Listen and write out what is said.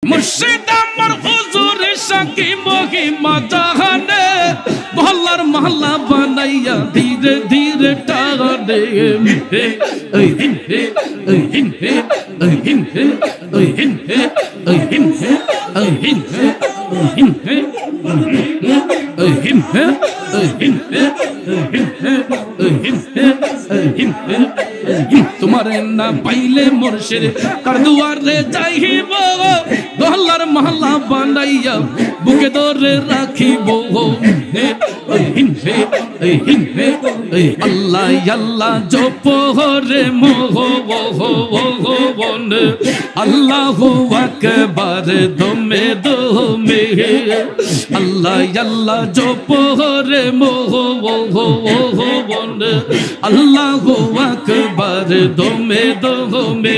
মুর্শিদ আমার হুজুর সাকি মহিমা জাহানে মহল্লার মহল্লা বানাইয়া ধীরে ধীরে টানে হে ওই হিন হে ওই হিন হে ওই হিন হে ওই হিন হে ওই হিন হে ওই হিন হে ওই হিন হে ওই হিন হে ওই হিন হে ওই হিন হে ওই হিন হে ওই হিন হে তোমারে না পাইলে মুর্শিদ কার দুয়ারে যাইব মহল্লার মহল্লা বানাইয়া বুকে ধরে রাখিব আল্লাহ আল্লাহ জপ রে মোহ আল্লাহু আকবার দমে দমে আল্লাহ আল্লাহ জপ রে মোহ আল্লাহু আকবার দমে দমে